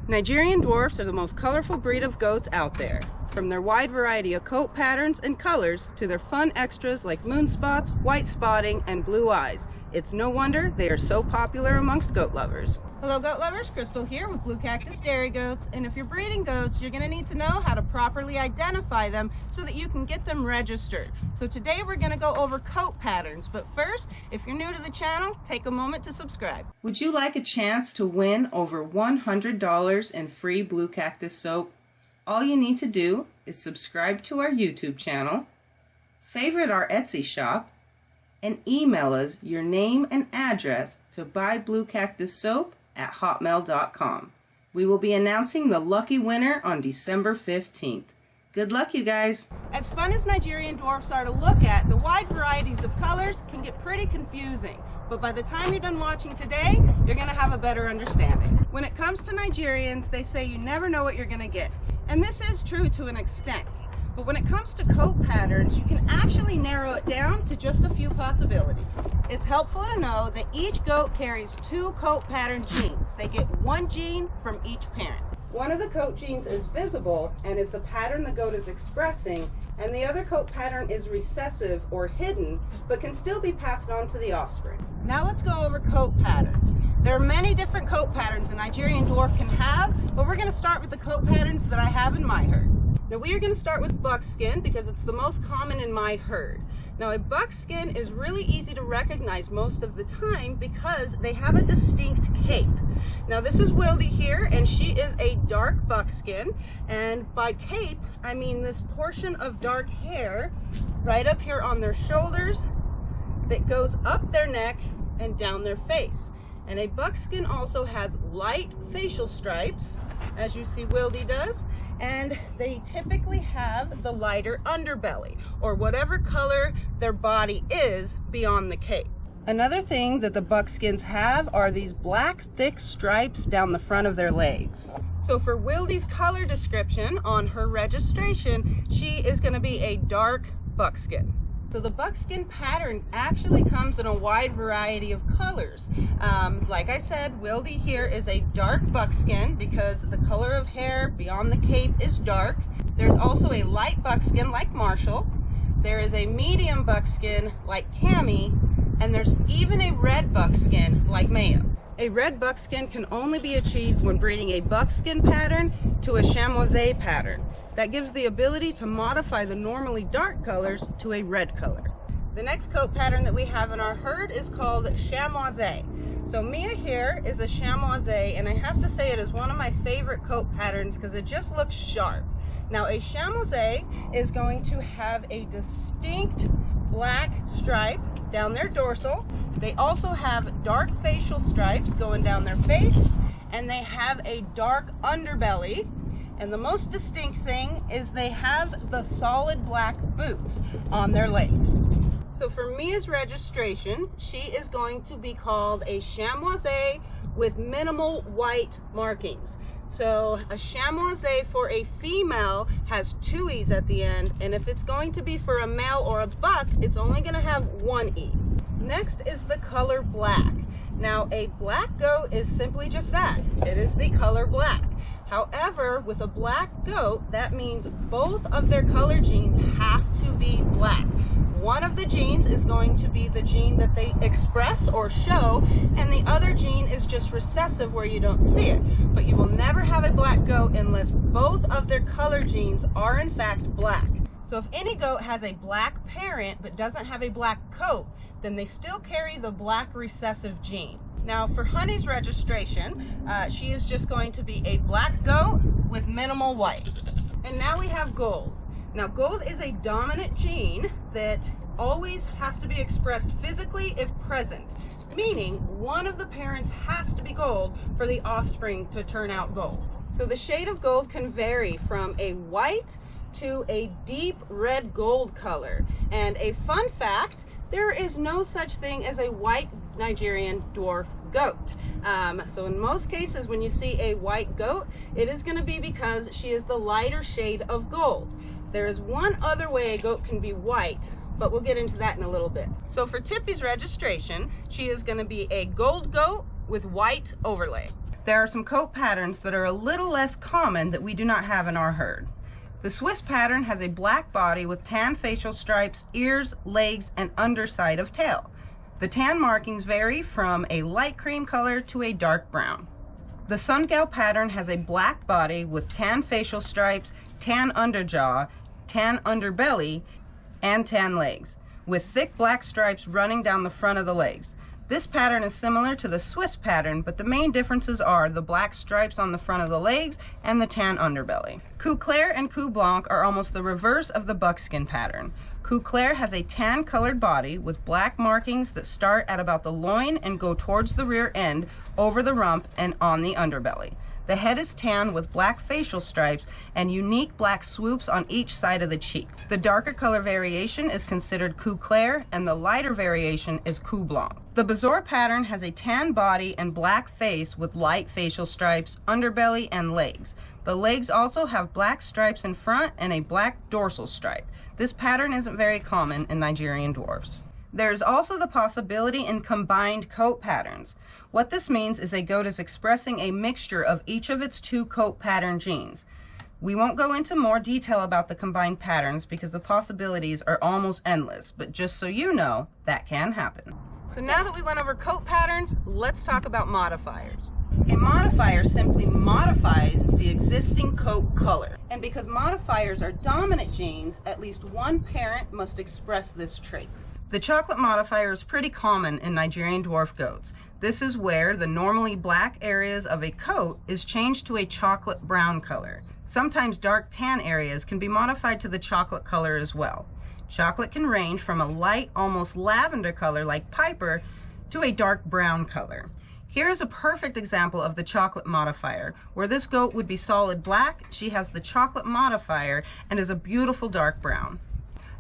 Nigerian Dwarfs are the most colorful breed of goats out there. From their wide variety of coat patterns and colors to their fun extras like moon spots, white spotting, and blue eyes. It's no wonder they are so popular amongst goat lovers. Hello goat lovers, Crystal here with Blue Cactus Dairy Goats, and if you're breeding goats, you're going to need to know how to properly identify them so that you can get them registered. So today we're going to go over coat patterns, but first, if you're new to the channel, take a moment to subscribe. Would you like a chance to win over $100 in free Blue Cactus soap? All you need to do is subscribe to our YouTube channel, favorite our Etsy shop, and email us your name and address to buybluecactussoap@hotmail.com. We will be announcing the lucky winner on December 15th. Good luck, you guys! As fun as Nigerian Dwarfs are to look at, the wide varieties of colors can get pretty confusing. But by the time you're done watching today, you're going to have a better understanding. When it comes to Nigerians, they say you never know what you're going to get. And this is true to an extent. But when it comes to coat patterns, you can actually narrow it down to just a few possibilities. It's helpful to know that each goat carries 2 coat pattern genes. They get 1 gene from each parent. One of the coat genes is visible and is the pattern the goat is expressing, and the other coat pattern is recessive or hidden, but can still be passed on to the offspring. Now let's go over coat patterns. There are many different coat patterns a Nigerian Dwarf can have, but we're going to start with the coat patterns that I have in my herd. Now we are going to start with buckskin because it's the most common in my herd. Now a buckskin is really easy to recognize most of the time because they have a distinct cape. Now this is Wildy here, and she is a dark buckskin, and by cape I mean this portion of dark hair right up here on their shoulders that goes up their neck and down their face. And a buckskin also has light facial stripes, as you see Wildy does, and they typically have the lighter underbelly, or whatever color their body is beyond the cape. Another thing that the buckskins have are these black thick stripes down the front of their legs. So for Wildy's color description on her registration, she is going to be a dark buckskin. So the buckskin pattern actually comes in a wide variety of colors. Like I said, Wildy here is a dark buckskin because the color of hair beyond the cape is dark. There's also a light buckskin like Marshall. There is a medium buckskin like Cammy, and there's even a red buckskin like Mayo. A red buckskin can only be achieved when breeding a buckskin pattern to a chamois pattern. That gives the ability to modify the normally dark colors to a red color. The next coat pattern that we have in our herd is called chamois. So Mia here is a chamois, and I have to say it is one of my favorite coat patterns because it just looks sharp. Now a chamois is going to have a distinct black stripe down their dorsal. They also have dark facial stripes going down their face, and they have a dark underbelly. And the most distinct thing is they have the solid black boots on their legs. So for Mia's registration, she is going to be called a chamois with minimal white markings. So a chamois for a female has 2 E's at the end, and if it's going to be for a male or a buck, it's only going to have 1 E. Next is the color black. Now a black goat is simply just that. It is the color black. However, with a black goat, that means both of their color genes have to be black. One of the genes is going to be the gene that they express or show, and the other gene is just recessive where you don't see it. But you will never have a black goat unless both of their color genes are in fact black. So if any goat has a black parent but doesn't have a black coat, then they still carry the black recessive gene. Now for Honey's registration, she is just going to be a black goat with minimal white. And now we have gold. Now gold is a dominant gene that always has to be expressed physically if present, meaning one of the parents has to be gold for the offspring to turn out gold. So the shade of gold can vary from a white to a deep red gold color. And a fun fact, there is no such thing as a white Nigerian Dwarf goat. So in most cases when you see a white goat, it is going to be because she is the lighter shade of gold. There is one other way a goat can be white, but we'll get into that in a little bit. So for Tippy's registration, she is going to be a gold goat with white overlay. There are some coat patterns that are a little less common that we do not have in our herd. The Swiss pattern has a black body with tan facial stripes, ears, legs, and underside of tail. The tan markings vary from a light cream color to a dark brown. The Sundal pattern has a black body with tan facial stripes, tan underjaw, tan underbelly, and tan legs, with thick black stripes running down the front of the legs. This pattern is similar to the Swiss pattern, but the main differences are the black stripes on the front of the legs and the tan underbelly. Clair and Blanc are almost the reverse of the buckskin pattern. Clair has a tan colored body with black markings that start at about the loin and go towards the rear end, over the rump, and on the underbelly. The head is tan with black facial stripes and unique black swoops on each side of the cheek. The darker color variation is considered Clair, and the lighter variation is Blanc. The Bizor pattern has a tan body and black face with light facial stripes, underbelly, and legs. The legs also have black stripes in front and a black dorsal stripe. This pattern isn't very common in Nigerian dwarfs. There is also the possibility in combined coat patterns. What this means is a goat is expressing a mixture of each of its two coat pattern genes. We won't go into more detail about the combined patterns because the possibilities are almost endless, but just so you know, that can happen. So now that we went over coat patterns, let's talk about modifiers. A modifier simply modifies the existing coat color. And because modifiers are dominant genes, at least one parent must express this trait. The chocolate modifier is pretty common in Nigerian dwarf goats. This is where the normally black areas of a coat is changed to a chocolate brown color. Sometimes dark tan areas can be modified to the chocolate color as well. Chocolate can range from a light, almost lavender color like Piper to a dark brown color. Here is a perfect example of the chocolate modifier. Where this goat would be solid black, she has the chocolate modifier and is a beautiful dark brown.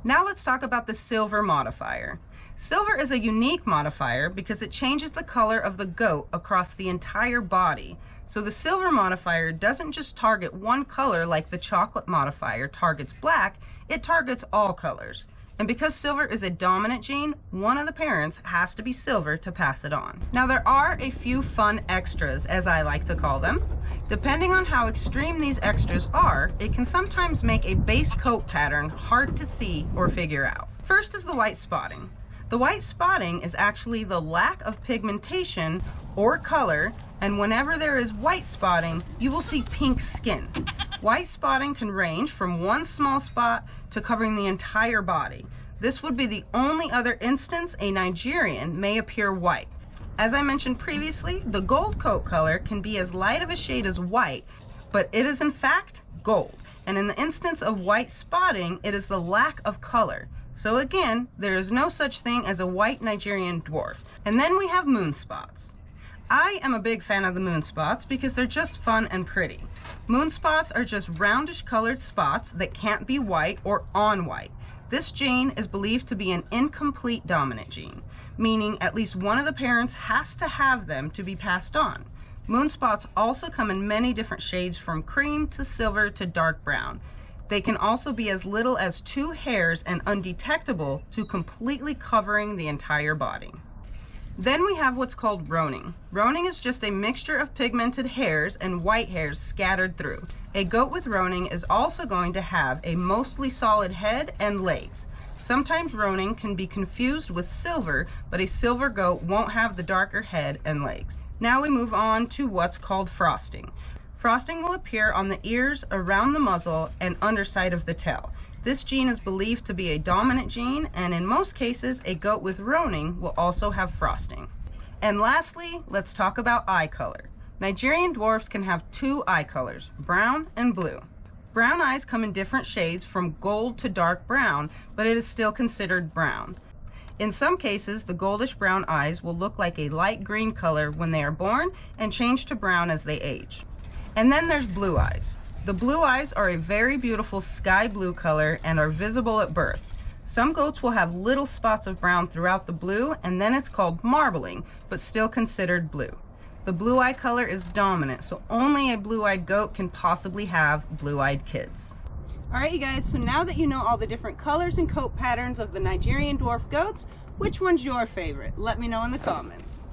Now let's talk about the silver modifier. Silver is a unique modifier because it changes the color of the goat across the entire body. So the silver modifier doesn't just target one color like the chocolate modifier targets black, it targets all colors. And because silver is a dominant gene, one of the parents has to be silver to pass it on. Now there are a few fun extras, as I like to call them. Depending on how extreme these extras are, it can sometimes make a base coat pattern hard to see or figure out. First is the white spotting. The white spotting is actually the lack of pigmentation or color, and whenever there is white spotting, you will see pink skin. White spotting can range from one small spot to covering the entire body. This would be the only other instance a Nigerian may appear white. As I mentioned previously, the gold coat color can be as light of a shade as white, but it is in fact gold. And in the instance of white spotting, it is the lack of color. So again, there is no such thing as a white Nigerian dwarf. And then we have moon spots. I am a big fan of the moon spots because they're just fun and pretty. Moon spots are just roundish colored spots that can't be white or on white. This gene is believed to be an incomplete dominant gene, meaning at least one of the parents has to have them to be passed on. Moon spots also come in many different shades from cream to silver to dark brown. They can also be as little as 2 hairs and undetectable to completely covering the entire body. Then we have what's called roning. Roning is just a mixture of pigmented hairs and white hairs scattered through. A goat with roning is also going to have a mostly solid head and legs. Sometimes roning can be confused with silver, but a silver goat won't have the darker head and legs. Now we move on to what's called frosting. Frosting will appear on the ears, around the muzzle, and underside of the tail. This gene is believed to be a dominant gene, and in most cases, a goat with roning will also have frosting. And lastly, let's talk about eye color. Nigerian dwarfs can have 2 eye colors, brown and blue. Brown eyes come in different shades from gold to dark brown, but it is still considered brown. In some cases, the goldish brown eyes will look like a light green color when they are born and change to brown as they age. And then there's blue eyes. The blue eyes are a very beautiful sky blue color and are visible at birth. Some goats will have little spots of brown throughout the blue, and then it's called marbling, but still considered blue. The blue eye color is dominant, so only a blue-eyed goat can possibly have blue-eyed kids. All right, you guys, so now that you know all the different colors and coat patterns of the Nigerian dwarf goats, which one's your favorite? Let me know in the comments.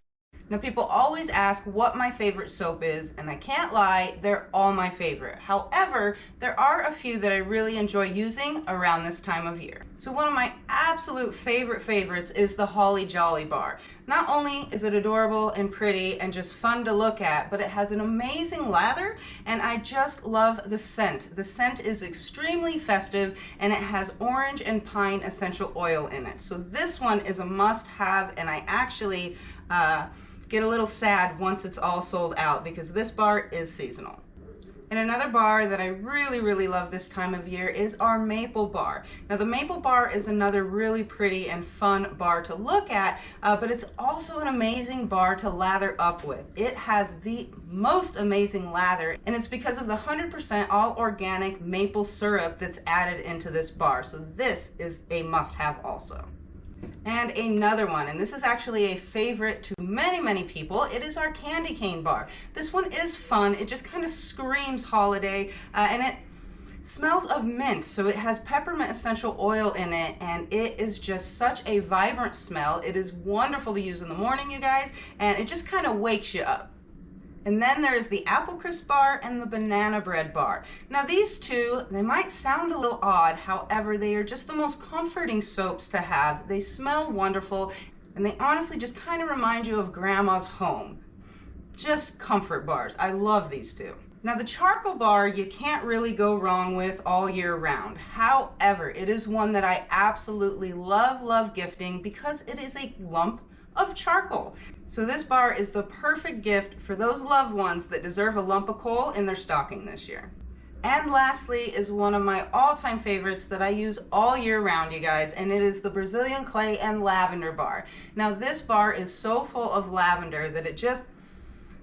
Now people always ask what my favorite soap is, and I can't lie, they're all my favorite. However, there are a few that I really enjoy using around this time of year. So one of my absolute favorites is the Holly Jolly bar. Not only is it adorable and pretty and just fun to look at, but it has an amazing lather, and I just love the scent. The scent is extremely festive, and it has orange and pine essential oil in it. So this one is a must-have, and I actually get a little sad once it's all sold out because this bar is seasonal. And another bar that I really love this time of year is our maple bar. Now the maple bar is another really pretty and fun bar to look at, but it's also an amazing bar to lather up with. It has the most amazing lather, and it's because of the 100% all organic maple syrup that's added into this bar. So this is a must-have also. And another one, and this is actually a favorite to many people, it is our candy cane bar. This one is fun. It just kind of screams holiday, and it smells of mint. So it has peppermint essential oil in it, and it is just such a vibrant smell. It is wonderful to use in the morning, you guys, and it just kind of wakes you up. And then there's the apple crisp bar and the banana bread bar. Now these two, they might sound a little odd, however, they are just the most comforting soaps to have. They smell wonderful, and they honestly just kind of remind you of grandma's home. Just comfort bars. I love these two. Now the charcoal bar you can't really go wrong with all year round. However, it is one that I absolutely love gifting because it is a lump of charcoal. So this bar is the perfect gift for those loved ones that deserve a lump of coal in their stocking this year. And lastly is one of my all-time favorites that I use all year round, you guys, and it is the Brazilian clay and lavender bar. Now this bar is so full of lavender that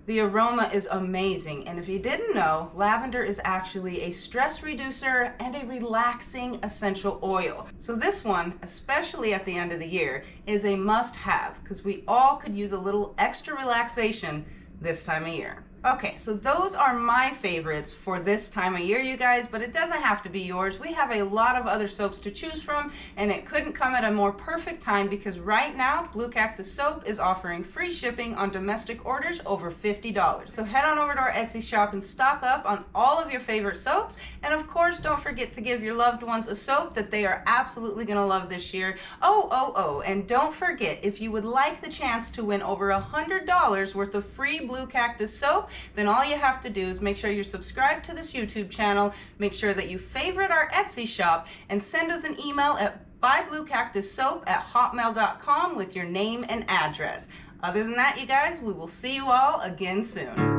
the aroma is amazing. And if you didn't know, lavender is actually a stress reducer and a relaxing essential oil. So this one, especially at the end of the year, is a must-have because we all could use a little extra relaxation this time of year. Okay, so those are my favorites for this time of year, you guys, but it doesn't have to be yours. We have a lot of other soaps to choose from, and it couldn't come at a more perfect time because right now, Blue Cactus Soap is offering free shipping on domestic orders over $50. So head on over to our Etsy shop and stock up on all of your favorite soaps, and of course, don't forget to give your loved ones a soap that they are absolutely gonna love this year. Oh, and don't forget, if you would like the chance to win over $100 worth of free Blue Cactus Soap, then all you have to do is make sure you're subscribed to this YouTube channel, make sure that you favorite our Etsy shop, and send us an email at buybluecactussoap@hotmail.com with your name and address. Other than that, you guys, we will see you all again soon.